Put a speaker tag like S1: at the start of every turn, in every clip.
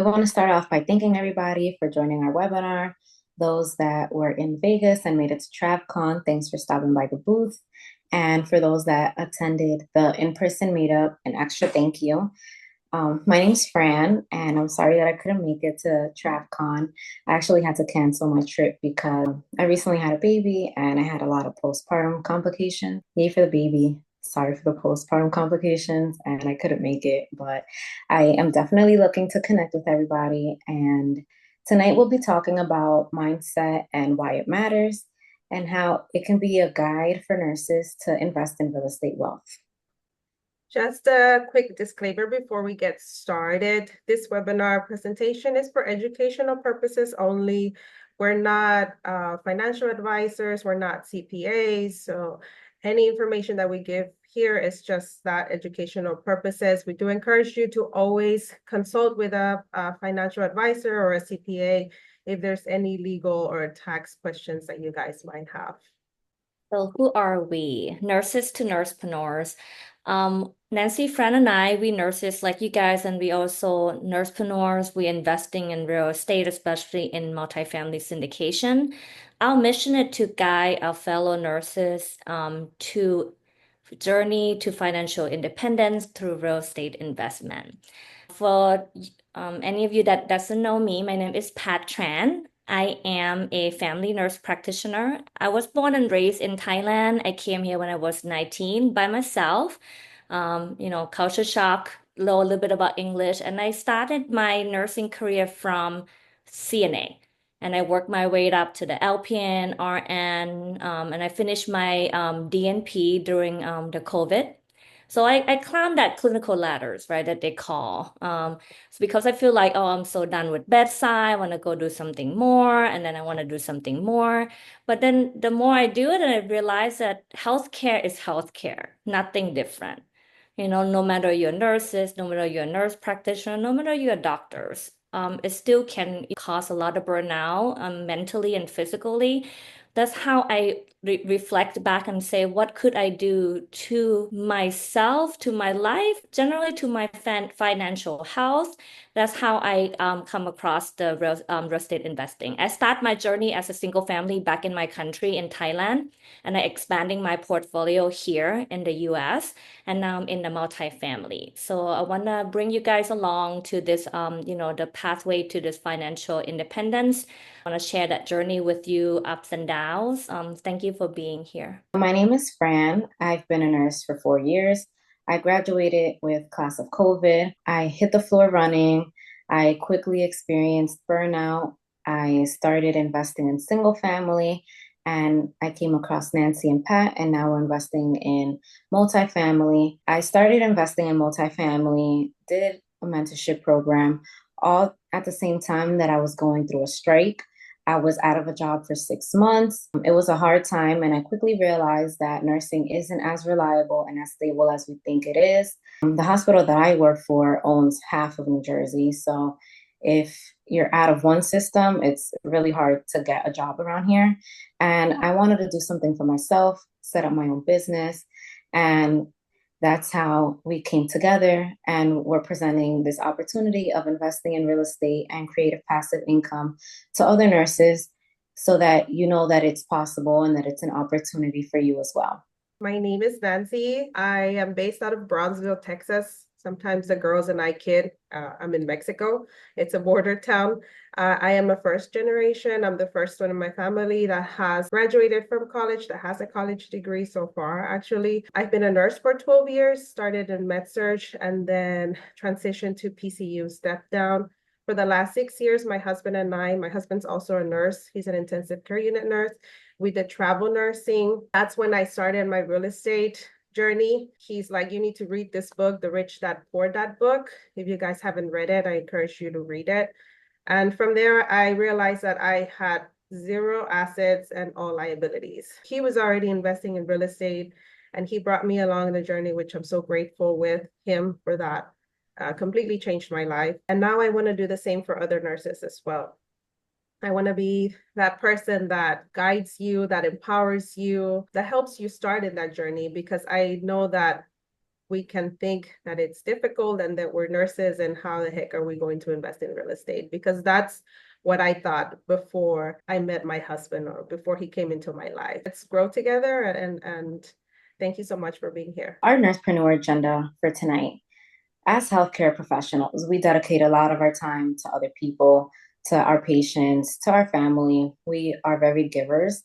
S1: I want to start off by thanking everybody for joining our webinar. Those that were in Vegas and made it to TravCon, thanks for stopping by the booth. And for those that attended the in-person meetup, an extra thank you. My name's Fran, and I'm sorry that I couldn't make it to TravCon. I actually had to cancel my trip because I recently had a baby and I had a lot of postpartum complications. Yay for the baby. Sorry for the postpartum complications, and I couldn't make it, but I am definitely looking to connect with everybody. And tonight we'll be talking about mindset and why it matters, and how it can be a guide for nurses to invest in real estate wealth.
S2: Just a quick disclaimer before we get started. This webinar presentation is for educational purposes only. We're not financial advisors, we're not CPAs, so any information that we give here is just that educational purposes. We do encourage you to always consult with a financial advisor or a CPA if there's any legal or tax questions that you guys might have.
S3: So who are we? Nurses to nursepreneurs. Nancy, Fran, and I, we nurses like you guys, and we also nursepreneurs. We investing in real estate, especially in multifamily syndication. Our mission is to guide our fellow nurses to journey to financial independence through real estate investment. For any of you that doesn't know me, my name is Pat Tran. I am a family nurse practitioner. I was born and raised in Thailand. I came here when I was 19 by myself. Culture shock, know a little bit about English, and I started my nursing career from CNA. And I worked my way up to the LPN, RN, and I finished my DNP during the COVID. So I climbed that clinical ladders, right, that they call. So because I feel like, oh, I'm so done with bedside, I want to go do something more, and then I want to do something more. But then the more I do it, and I realize that healthcare is healthcare, nothing different. No matter you're nurses, no matter you're a nurse practitioner, no matter you're doctors, it still can cause a lot of burnout, mentally and physically. That's how I reflect back and say, what could I do to myself, to my life, generally to my financial health? That's how I come across the real estate investing. I start my journey as a single family back in my country in Thailand, and I expanding my portfolio here in the US, and now I'm in the multifamily. So I want to bring you guys along to this, the pathway to this financial independence. I want to share that journey with you, ups and downs. Thank you for being here.
S1: My name is Fran. I've been a nurse for 4 years. I graduated with class of COVID. I hit the floor running. I quickly experienced burnout. I started investing in single family, and I came across Nancy and Pat, and now we're investing in multifamily. I started investing in multifamily, did a mentorship program, all at the same time that I was going through a strike. I was out of a job for 6 months. It was a hard time, and I quickly realized that nursing isn't as reliable and as stable as we think it is. The hospital that I work for owns half of New Jersey. So if you're out of one system, it's really hard to get a job around here. And I wanted to do something for myself, set up my own business. And that's how we came together, and we're presenting this opportunity of investing in real estate and creative passive income to other nurses so that you know that it's possible and that it's an opportunity for you as well.
S2: My name is Nancy. I am based out of Brownsville, Texas. Sometimes the girls and I kid, I'm in Mexico. It's a border town. I am a first generation. I'm the first one in my family that has graduated from college, that has a college degree so far, actually. I've been a nurse for 12 years, started in med-surg, and then transitioned to PCU step down. For the last 6 years, my husband and I, my husband's also a nurse. He's an intensive care unit nurse. We did travel nursing. That's when I started my real estate journey. He's like, you need to read this book, The Rich Dad Poor Dad book. If you guys haven't read it, I encourage you to read it. And from there, I realized that I had zero assets and all liabilities. He was already investing in real estate, and he brought me along the journey, which I'm so grateful with him for that. Completely changed my life. And now I want to do the same for other nurses as well. I want to be that person that guides you, that empowers you, that helps you start in that journey, because I know that we can think that it's difficult and that we're nurses and how the heck are we going to invest in real estate? Because that's what I thought before I met my husband or before he came into my life. Let's grow together, and thank you so much for being here.
S1: Our Nursepreneur agenda for tonight. As healthcare professionals, we dedicate a lot of our time to other people, to our patients, to our family. We are very givers,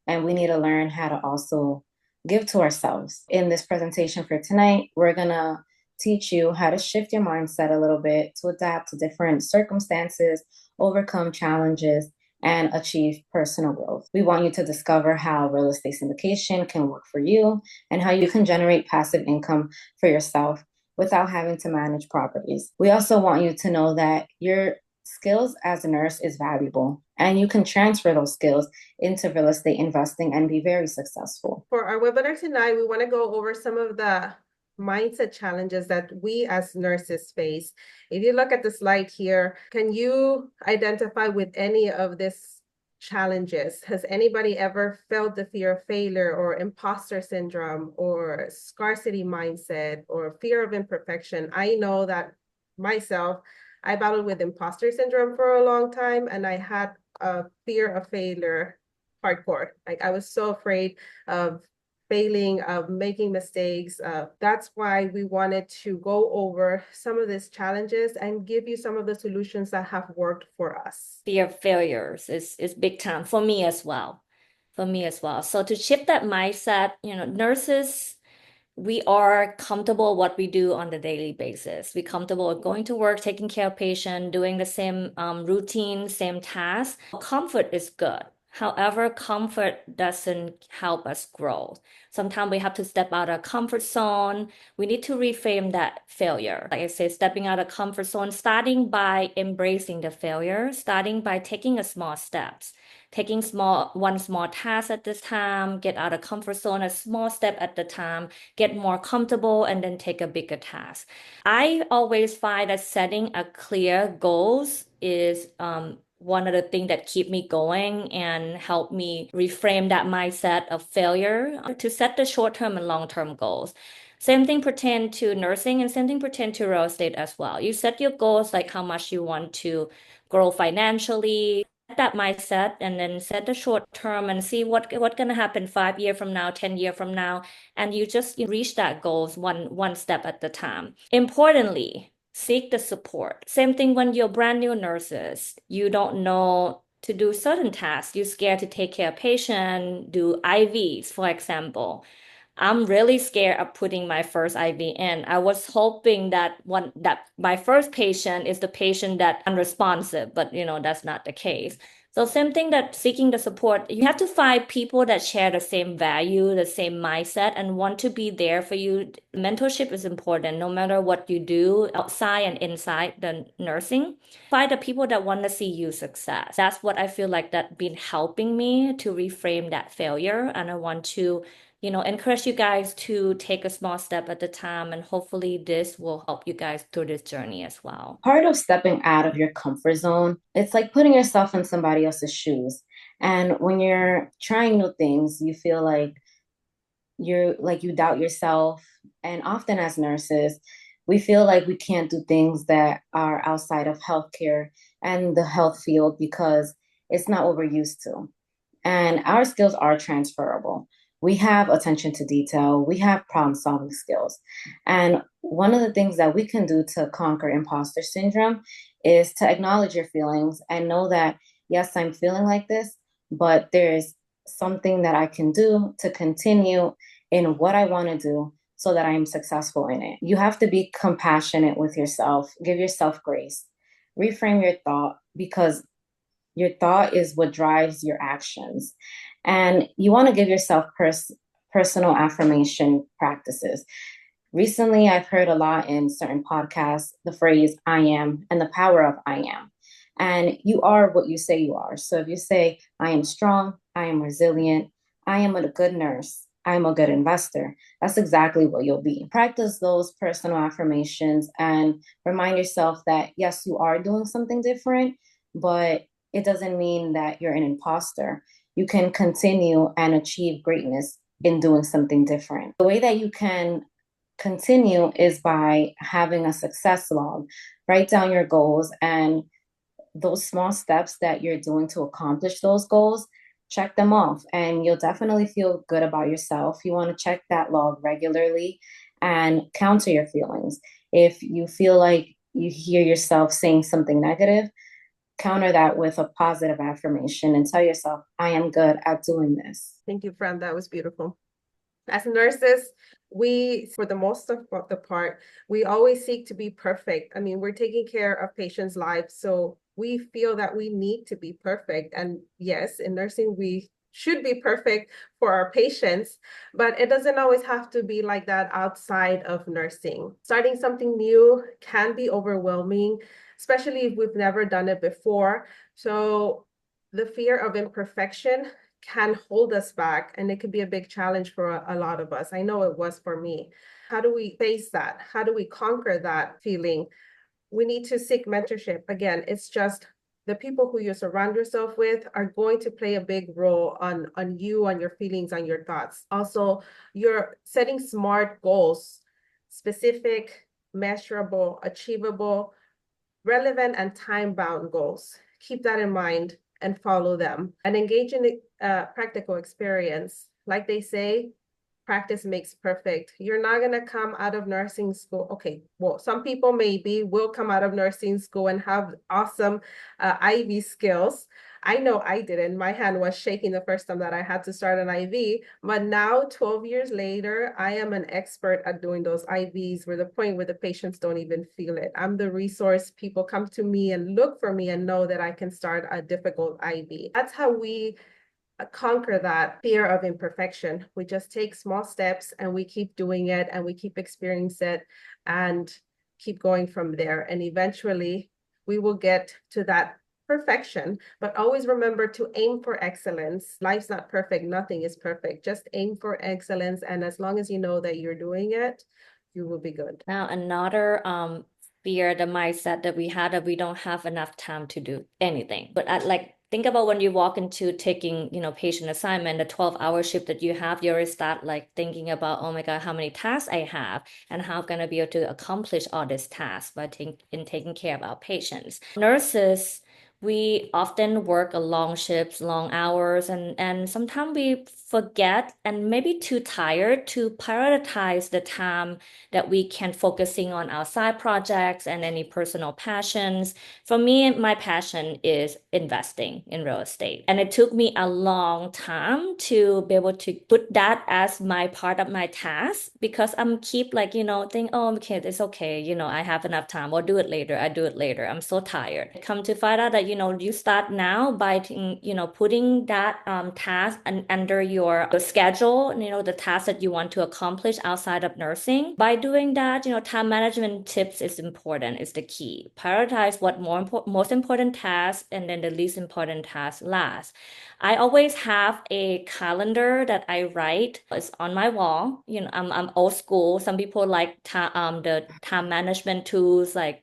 S1: and we need to learn how to also give to ourselves. In this presentation for tonight, we're going to teach you how to shift your mindset a little bit to adapt to different circumstances, overcome challenges, and achieve personal growth. We want you to discover how real estate syndication can work for you and how you can generate passive income for yourself without having to manage properties. We also want you to know that your skills as a nurse is valuable and you can transfer those skills into real estate investing and be very successful.
S2: For our webinar tonight, we want to go over some of the mindset challenges that we as nurses face. If you look at the slide here, can you identify with any of these challenges? Has anybody ever felt the fear of failure or imposter syndrome or scarcity mindset or fear of imperfection? I know that myself, I battled with imposter syndrome for a long time, and I had a fear of failure hardcore. Like I was so afraid of failing, of making mistakes. That's why we wanted to go over some of these challenges and give you some of the solutions that have worked for us.
S3: Fear of failures is big time for me as well. So to shift that mindset, nurses, we are comfortable what we do on the daily basis. We're comfortable going to work, taking care of patient, doing the same routine, same task. Comfort is good. However, comfort doesn't help us grow. Sometimes we have to step out of comfort zone. We need to reframe that failure. Like I say, stepping out of comfort zone, starting by embracing the failure, starting by taking a small steps, taking one small task at this time, get out of comfort zone, a small step at the time, get more comfortable, and then take a bigger task. I always find that setting a clear goals is one of the things that keep me going and help me reframe that mindset of failure to set the short-term and long-term goals. Same thing pertain to nursing and same thing pertain to real estate as well. You set your goals like how much you want to grow financially, that mindset, and then set the short term and see what gonna happen 5 years from now, 10 years from now, and you just reach that goals one step at the time. Importantly, seek the support. Same thing when you're brand new nurses, you don't know to do certain tasks. You're scared to take care of patient, do IVs, for example. I'm really scared of putting my first IV in. I was hoping that my first patient is the patient that unresponsive, but that's not the case. So same thing, that seeking the support, you have to find people that share the same value, the same mindset, and want to be there for you. Mentorship is important no matter what you do outside and inside the nursing. Find the people that want to see you success. That's what I feel like that been helping me to reframe that failure. And I want to encourage you guys to take a small step at a time, and hopefully this will help you guys through this journey as well.
S1: Part of stepping out of your comfort zone, it's like putting yourself in somebody else's shoes. And when you're trying new things, you feel like you doubt yourself. And often as nurses, we feel like we can't do things that are outside of healthcare and the health field because it's not what we're used to. And our skills are transferable. We have attention to detail, we have problem solving skills. And one of the things that we can do to conquer imposter syndrome is to acknowledge your feelings and know that, yes, I'm feeling like this, but there's something that I can do to continue in what I want to do so that I'm successful in it. You have to be compassionate with yourself, give yourself grace, reframe your thought, because your thought is what drives your actions. And you want to give yourself personal affirmation practices. Recently, I've heard a lot in certain podcasts the phrase I am and the power of I am. And you are what you say you are. So if you say, I am strong, I am resilient, I am a good nurse, I am a good investor, that's exactly what you'll be. Practice those personal affirmations and remind yourself that, yes, you are doing something different, but it doesn't mean that you're an imposter. You can continue and achieve greatness in doing something different. The way that you can continue is by having a success log. Write down your goals and those small steps that you're doing to accomplish those goals, check them off, and you'll definitely feel good about yourself. You want to check that log regularly and counter your feelings. If you feel like you hear yourself saying something negative, counter that with a positive affirmation and tell yourself, I am good at doing this.
S2: Thank you, Fran. That was beautiful. As nurses, we, for the most of the part, we always seek to be perfect. I mean, we're taking care of patients' lives, so we feel that we need to be perfect. And yes, in nursing, we should be perfect for our patients, but it doesn't always have to be like that outside of nursing. Starting something new can be overwhelming, especially if we've never done it before. So the fear of imperfection can hold us back, and it could be a big challenge for a lot of us. I know it was for me. How do we face that? How do we conquer that feeling? We need to seek mentorship. Again, it's just the people who you surround yourself with are going to play a big role on you, on your feelings, on your thoughts. Also, you're setting smart goals, specific, measurable, achievable, relevant, and time-bound goals. Keep that in mind and follow them, and engage in practical experience. Like they say, practice makes perfect. You're not going to come out of nursing school. Okay, well, some people maybe will come out of nursing school and have awesome IV skills. I know I didn't. My hand was shaking the first time that I had to start an IV. But now, 12 years later, I am an expert at doing those IVs, where the point where the patients don't even feel it. I'm the resource. People come to me and look for me and know that I can start a difficult IV. That's how we conquer that fear of imperfection. We just take small steps and we keep doing it and we keep experiencing it and keep going from there. And eventually we will get to that perfection, but always remember to aim for excellence. Life's not perfect. Nothing is perfect. Just aim for excellence. And as long as you know that you're doing it, you will be good.
S3: Now, another fear, the mindset that we had, that we don't have enough time to do anything. But like, think about when you walk into taking, patient assignment, the 12-hour shift that you have, you already start like thinking about, oh my God, how many tasks I have and how I'm gonna be able to accomplish all these tasks by taking care of our patients. Nurses, we often work a long shifts, long hours, and sometimes we forget and maybe too tired to prioritize the time that we can focusing on our side projects and any personal passions. For me, my passion is investing in real estate. And it took me a long time to be able to put that as my part of my task, because I'm keep like, think, oh, okay, it's okay. I have enough time. I'll do it later. I do it later. I'm so tired. Come to find out that, you start now by, putting that task under your schedule, the task that you want to accomplish outside of nursing. By doing that, time management tips is important, is the key. Prioritize what most important tasks, and then the least important tasks last. I always have a calendar that I write. It's on my wall. I'm old school. Some people like the time management tools like,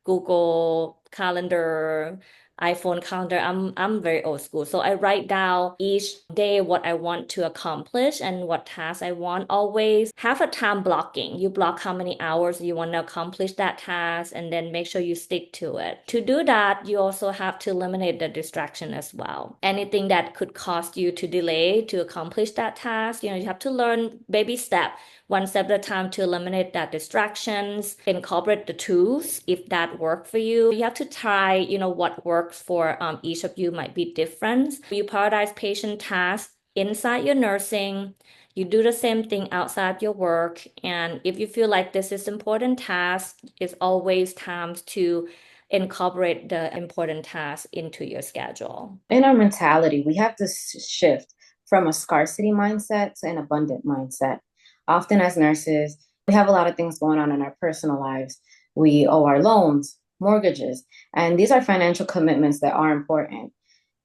S3: Google Calendar, iPhone calendar. I'm very old school. So I write down each day what I want to accomplish and what tasks I want. Always have a time blocking. You block how many hours you want to accomplish that task, and then make sure you stick to it. To do that, you also have to eliminate the distraction as well. Anything that could cause you to delay to accomplish that task, you have to learn baby step, one step at a time, to eliminate that distractions, incorporate the tools if that work for you. You have to try, what works for each of you might be different. You prioritize patient tasks inside your nursing. You do the same thing outside your work. And if you feel like this is important task, it's always time to incorporate the important tasks into your schedule.
S1: In our mentality, we have to shift from a scarcity mindset to an abundant mindset. Often, as nurses, we have a lot of things going on in our personal lives. We owe our loans, mortgages, and these are financial commitments that are important.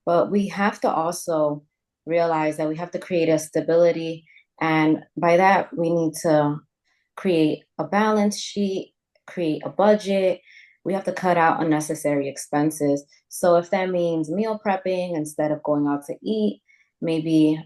S1: But we have to also realize that we have to create a stability. And by that, we need to create a balance sheet, create a budget. We have to cut out unnecessary expenses. So if that means meal prepping instead of going out to eat, maybe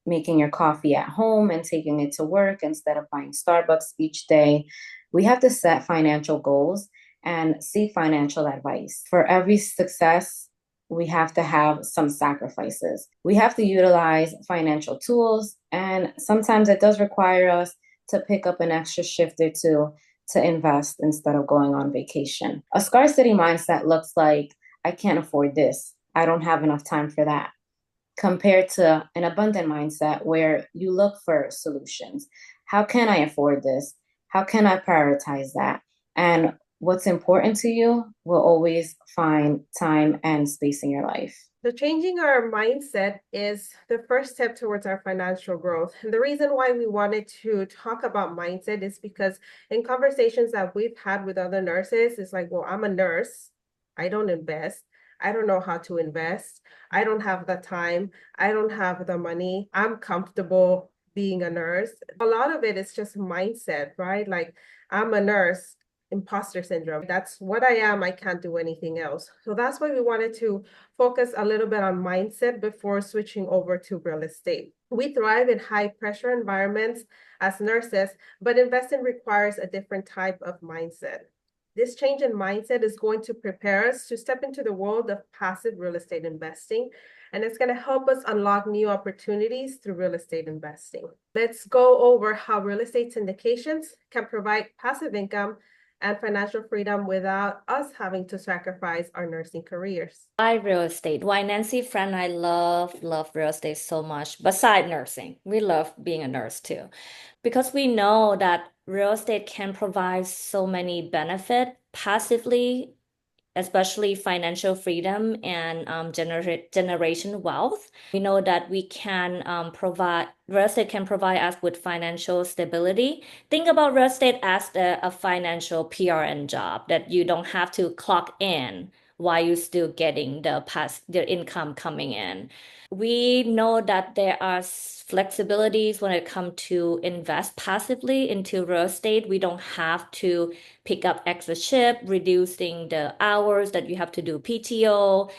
S1: making your coffee at home and taking it to work instead of buying Starbucks each day. We have to set financial goals and seek financial advice. For every success, we have to have some sacrifices. We have to utilize financial tools, and sometimes it does require us to pick up an extra shift or two to invest instead of going on vacation. A scarcity mindset looks like, I can't afford this. I don't have enough time for that, compared to an abundant mindset where you look for solutions. How can I afford this? How can I prioritize that? And what's important to you will always find time and space in your life.
S2: So changing our mindset is the first step towards our financial growth. And the reason why we wanted to talk about mindset is because in conversations that we've had with other nurses, it's like, well, I'm a nurse. I don't invest. I don't know how to invest. I don't have the time. I don't have the money. I'm comfortable being a nurse. A lot of it is just mindset, right? Like, I'm a nurse, imposter syndrome. That's what I am. I can't do anything else. So that's why we wanted to focus a little bit on mindset before switching over to real estate. We thrive in high pressure environments as nurses, but investing requires a different type of mindset. This change in mindset is going to prepare us to step into the world of passive real estate investing, and it's going to help us unlock new opportunities through real estate investing. Let's go over how real estate syndications can provide passive income and financial freedom without us having to sacrifice our nursing careers.
S3: Why real estate? Why Nancy, friend, I love real estate so much. Beside nursing, we love being a nurse too, because we know that real estate can provide so many benefits passively, especially financial freedom and generation wealth. We know that we can provide real estate can provide us with financial stability. Think about real estate as a financial PRN job that you don't have to clock in while you're still getting the income coming in. We know that there are flexibilities when it comes to invest passively into real estate. We don't have to pick up extra shift, reducing the hours that you have to do PTO.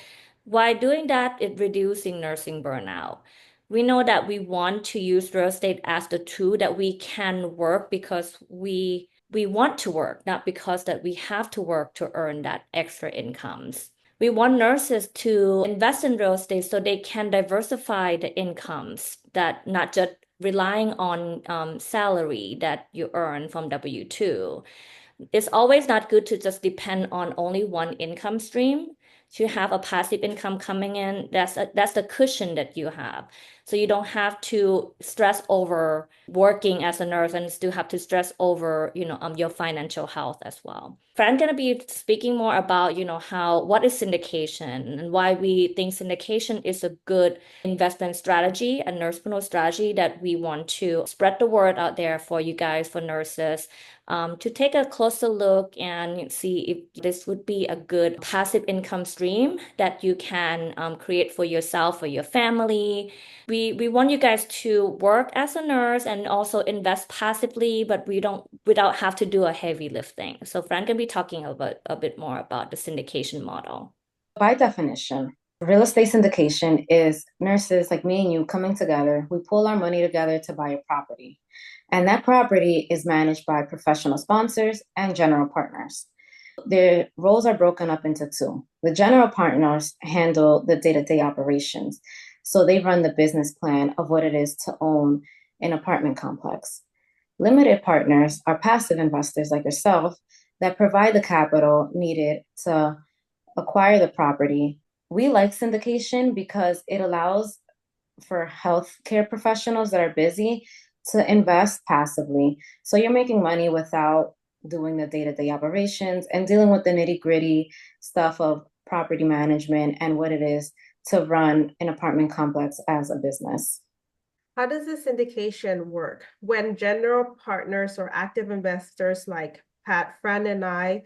S3: While doing that, it's reducing nursing burnout. We know that we want to use real estate as the tool that we can work because we want to work, not because that we have to work to earn that extra incomes. We want nurses to invest in real estate so they can diversify the incomes, that not just relying on salary that you earn from W-2. It's always not good to just depend on only one income stream. To have a passive income coming in, that's the cushion that you have. So you don't have to stress over working as a nurse and still have to stress over, your financial health as well. Fran gonna be speaking more about, what is syndication and why we think syndication is a good investment strategy, a nursepreneur strategy that we want to spread the word out there for you guys, for nurses, to take a closer look and see if this would be a good passive income stream that you can create for yourself, for your family. We want you guys to work as a nurse and also invest passively, but without have to do a heavy lifting. So Fran can be talking about a bit more about the syndication model.
S1: By definition, real estate syndication is nurses like me and you coming together. We pull our money together to buy a property. And that property is managed by professional sponsors and general partners. Their roles are broken up into two. The general partners handle the day-to-day operations. So they run the business plan of what it is to own an apartment complex. Limited partners are passive investors like yourself that provide the capital needed to acquire the property. We like syndication because it allows for healthcare professionals that are busy to invest passively. So you're making money without doing the day-to-day operations and dealing with the nitty-gritty stuff of property management and what it is to run an apartment complex as a business.
S2: How does the syndication work? When general partners or active investors like Pat, Fran, and I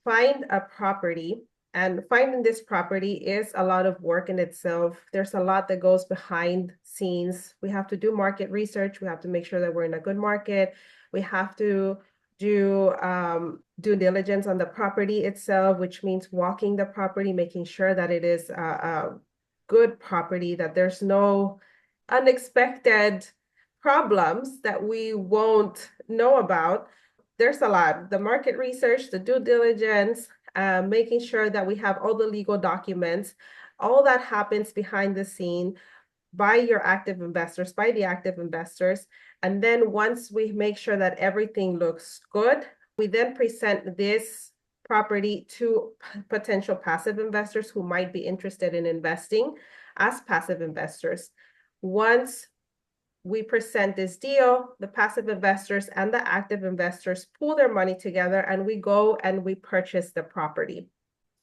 S2: find a property, and finding this property is a lot of work in itself. There's a lot that goes behind scenes. We have to do market research. We have to make sure that we're in a good market. We have to do due diligence on the property itself, which means walking the property, making sure that it is a good property, that there's no unexpected problems that we won't know about. There's a lot. The market research, the due diligence, making sure that we have all the legal documents, all that happens behind the scene by your active investors, by the active investors. And then once we make sure that everything looks good, we then present this property to potential passive investors who might be interested in investing as passive investors. Once we present this deal, the passive investors and the active investors pool their money together and we go and we purchase the property.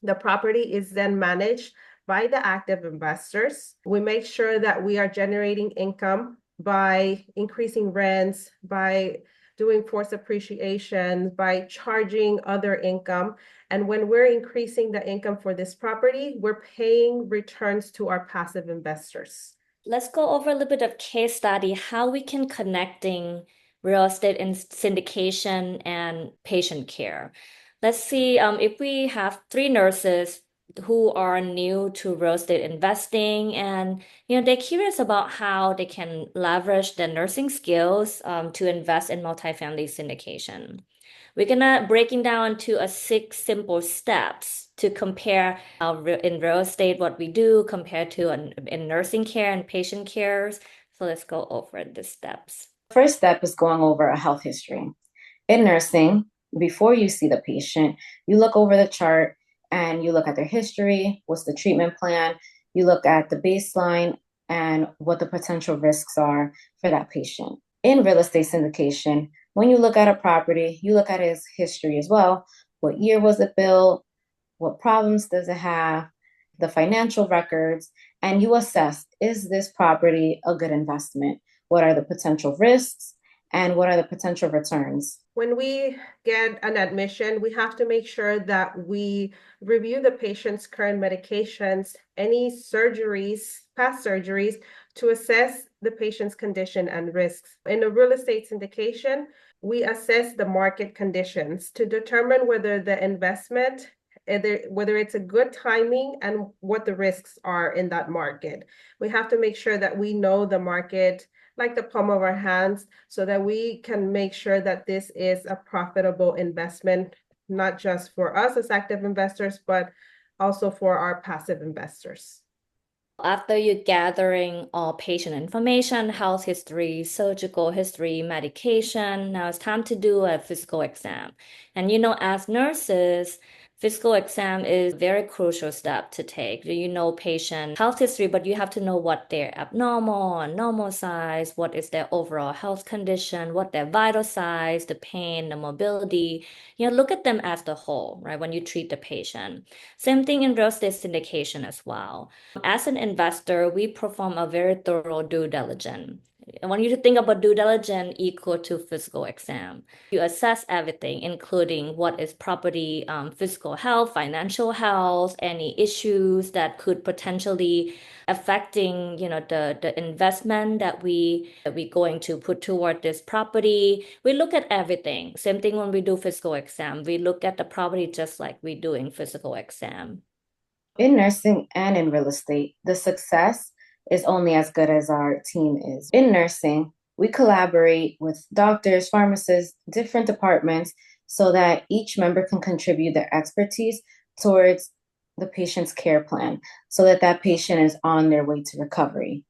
S2: The property is then managed by the active investors. We make sure that we are generating income by increasing rents, by doing forced appreciation, by charging other income. And when we're increasing the income for this property, we're paying returns to our passive investors.
S3: Let's go over a little bit of case study, how we can connecting real estate and syndication and patient care. Let's see if we have three nurses who are new to real estate investing and they're curious about how they can leverage their nursing skills to invest in multifamily syndication. We're gonna breaking down to a 6 simple steps to compare in real estate what we do compared to in nursing care and patient cares. So let's go over the steps.
S1: First step is going over a health history. In nursing, before you see the patient, you look over the chart and you look at their history, what's the treatment plan, you look at the baseline and what the potential risks are for that patient. In real estate syndication, when you look at a property, you look at its history as well. What year was it built? What problems does it have? The financial records, and you assess, is this property a good investment? What are the potential risks? And what are the potential returns?
S2: When we get an admission, we have to make sure that we review the patient's current medications, any surgeries, past surgeries, to assess the patient's condition and risks. In a real estate syndication, we assess the market conditions to determine whether the investment, whether it's a good timing and what the risks are in that market. We have to make sure that we know the market like the palm of our hands so that we can make sure that this is a profitable investment, not just for us as active investors, but also for our passive investors.
S3: After you're gathering all patient information, health history, surgical history, medication, now it's time to do a physical exam. And as nurses, physical exam is a very crucial step to take. You know patient health history, but you have to know what they're abnormal and normal size, what is their overall health condition, what their vital size, the pain, the mobility. Look at them as the whole, right, when you treat the patient. Same thing in real estate syndication as well. As an investor, we perform a very thorough due diligence. I want you to think about due diligence equal to physical exam. You assess everything, including what is property, physical health, financial health, any issues that could potentially affecting, the investment that we going to put toward this property. We look at everything. Same thing when we do physical exam. We look at the property just like we do in physical exam.
S1: In nursing and in real estate, the success is only as good as our team is. In nursing, we collaborate with doctors, pharmacists, different departments so that each member can contribute their expertise towards the patient's care plan so that that patient is on their way to recovery.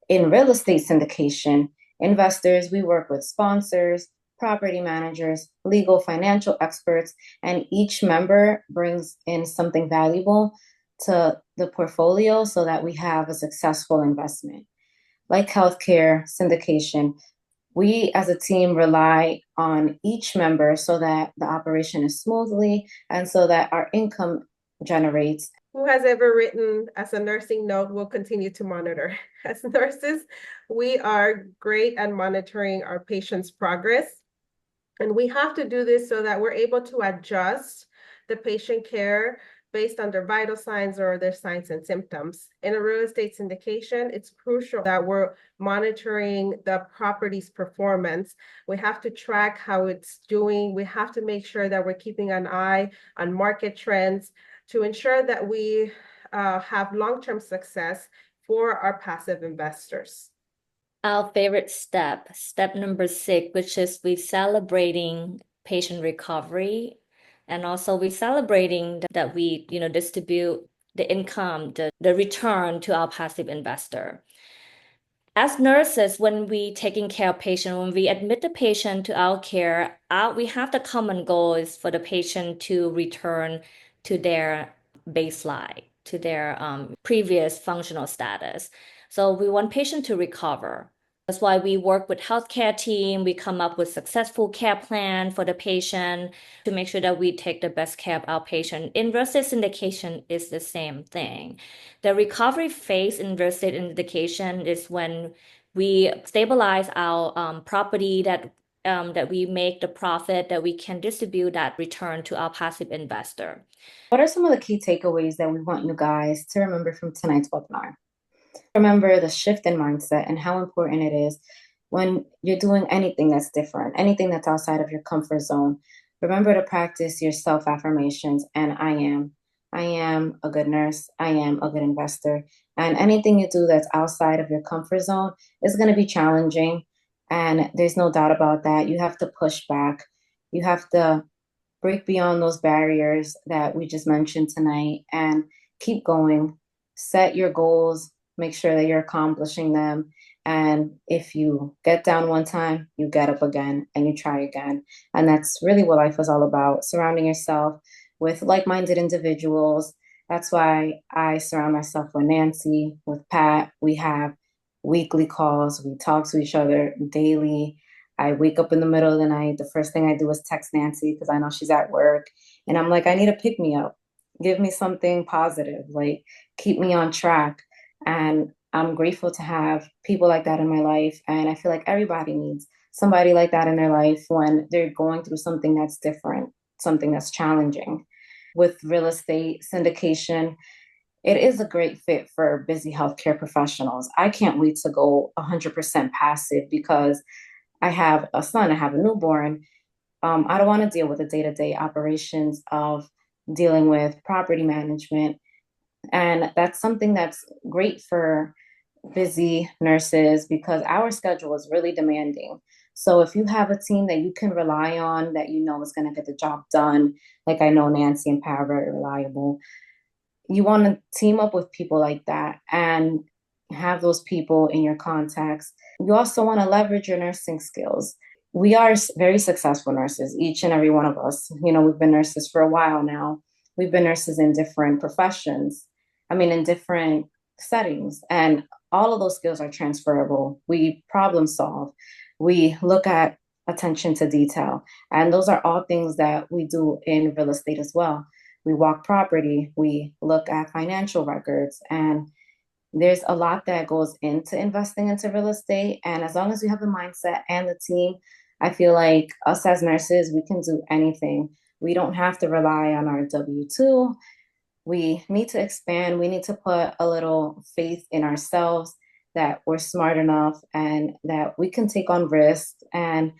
S1: In real estate syndication, investors, we work with sponsors, property managers, legal financial experts, and each member brings in something valuable to the portfolio so that we have a successful investment. Like healthcare syndication, we as a team rely on each member so that the operation is smoothly and so that our income generates.
S2: Who has ever written as a nursing note, we'll continue to monitor. As nurses, we are great at monitoring our patients' progress. And we have to do this so that we're able to adjust the patient care based on their vital signs or their signs and symptoms. In a real estate syndication, it's crucial that we're monitoring the property's performance. We have to track how it's doing. We have to make sure that we're keeping an eye on market trends to ensure that we have long-term success for our passive investors.
S3: Our favorite step, step number 6, which is we celebrating patient recovery, and also we celebrating that we, distribute the income, the return to our passive investor. As nurses, when we taking care of patient, when we admit the patient to our care, we have the common goal is for the patient to return to their baseline, to their previous functional status. So we want patient to recover. That's why we work with healthcare team. We come up with successful care plan for the patient to make sure that we take the best care of our patient. In real estate syndication is the same thing. The recovery phase in real estate syndication is when we stabilize our property that we make the profit that we can distribute that return to our passive investor.
S1: What are some of the key takeaways that we want you guys to remember from tonight's webinar? Remember the shift in mindset and how important it is when you're doing anything that's different, anything that's outside of your comfort zone. Remember to practice your self-affirmations and I am a good nurse, I am a good investor. And anything you do that's outside of your comfort zone is going to be challenging. And there's no doubt about that. You have to push back. You have to break beyond those barriers that we just mentioned tonight and keep going. Set your goals, make sure that you're accomplishing them. And if you get down one time, you get up again and you try again. And that's really what life is all about, surrounding yourself with like-minded individuals. That's why I surround myself with Nancy, with Pat. We have weekly calls. We talk to each other daily. I wake up in the middle of the night. The first thing I do is text Nancy because I know she's at work. And I'm like, I need a pick me up. Give me something positive, like keep me on track. And I'm grateful to have people like that in my life. And I feel like everybody needs somebody like that in their life when they're going through something that's different, something that's challenging. With real estate syndication, it is a great fit for busy healthcare professionals. I can't wait to go 100% passive because I have a son, I have a newborn. I don't want to deal with the day-to-day operations of dealing with property management. And that's something that's great for busy nurses because our schedule is really demanding. So if you have a team that you can rely on, that you know is going to get the job done, like I know Nancy and Pat are very reliable, you want to team up with people like that and have those people in your contacts. You also want to leverage your nursing skills. We are very successful nurses, each and every one of us. You know, we've been nurses for a while now. We've been nurses in different professions, in different settings. And all of those skills are transferable. We problem solve. We look at attention to detail. And those are all things that we do in real estate as well. We walk property, we look at financial records, and there's a lot that goes into investing into real estate. And as long as we have the mindset and the team, I feel like us as nurses, we can do anything. We don't have to rely on our W-2. We need to expand. We need to put a little faith in ourselves that we're smart enough and that we can take on risks and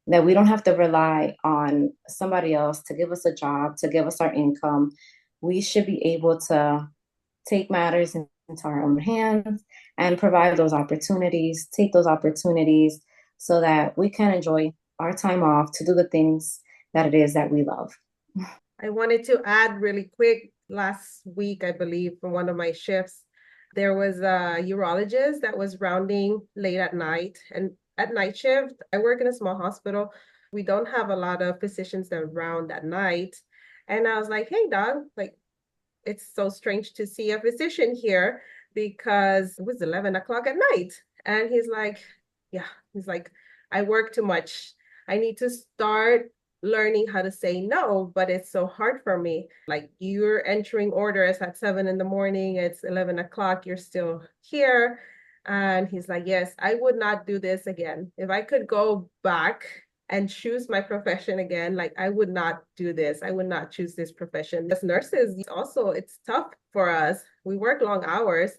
S1: that we don't have to rely on somebody else to give us a job, to give us our income. We should be able to take matters into our own hands and provide those opportunities, take those opportunities so that we can enjoy our time off to do the things that it is that we love.
S2: I wanted to add really quick, last week, I believe, for one of my shifts, there was a urologist that was rounding late at night. And at night shift, I work in a small hospital. We don't have a lot of physicians that round at night. And I was like, hey, Doc, like, it's so strange to see a physician here because it was 11 o'clock at night. And he's like, I work too much. I need to start learning how to say no, but it's so hard for me. Like, you're entering orders at 7 in the morning, it's 11 o'clock, you're still here. And he's like, yes, I would not do this again. If I could go back and choose my profession again, like, I would not do this. I would not choose this profession. As nurses, also, it's tough for us. We work long hours,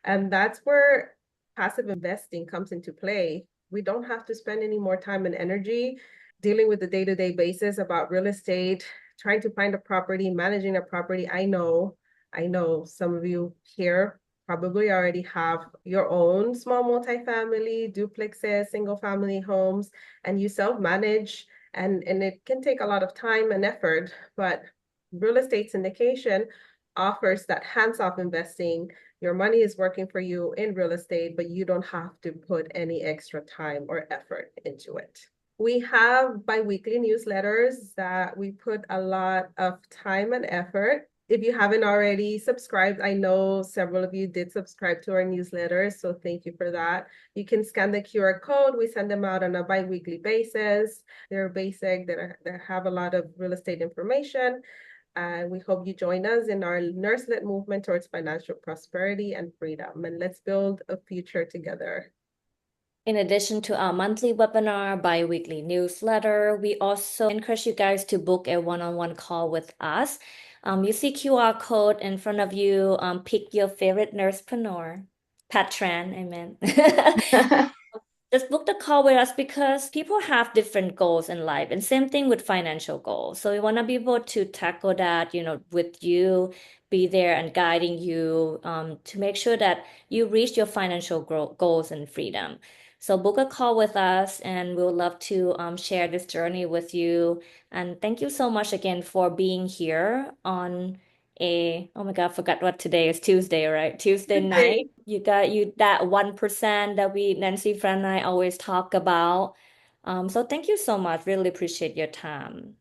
S2: and that's where passive investing comes into play. We don't have to spend any more time and energy dealing with the day-to-day basis about real estate, trying to find a property, managing a property. I know some of you here probably already have your own small multifamily, duplexes, single family homes, and you self-manage, and it can take a lot of time and effort, but real estate syndication offers that hands-off investing. Your money is working for you in real estate, but you don't have to put any extra time or effort into it. We have bi-weekly newsletters that we put a lot of time and effort. If you haven't already subscribed, I know several of you did subscribe to our newsletters, so thank you for that. You can scan the QR code. We send them out on a bi-weekly basis. They're basic, that have a lot of real estate information. We hope you join us in our nurse-led movement towards financial prosperity and freedom. And let's build a future together.
S3: In addition to our monthly webinar, bi-weekly newsletter, we also encourage you guys to book a one-on-one call with us. You see QR code in front of you. Pick your favorite nursepreneur, patron, I meant. Just book the call with us because people have different goals in life, and same thing with financial goals. So we want to be able to tackle that, with you, be there and guiding you to make sure that you reach your financial goals and freedom. So book a call with us, and we'll love to share this journey with you. And thank you so much again for being here on oh my God, I forgot what today is. Tuesday, right? Tuesday night. You got that 1% that Nancy, friend, and I always talk about. So thank you so much. Really appreciate your time.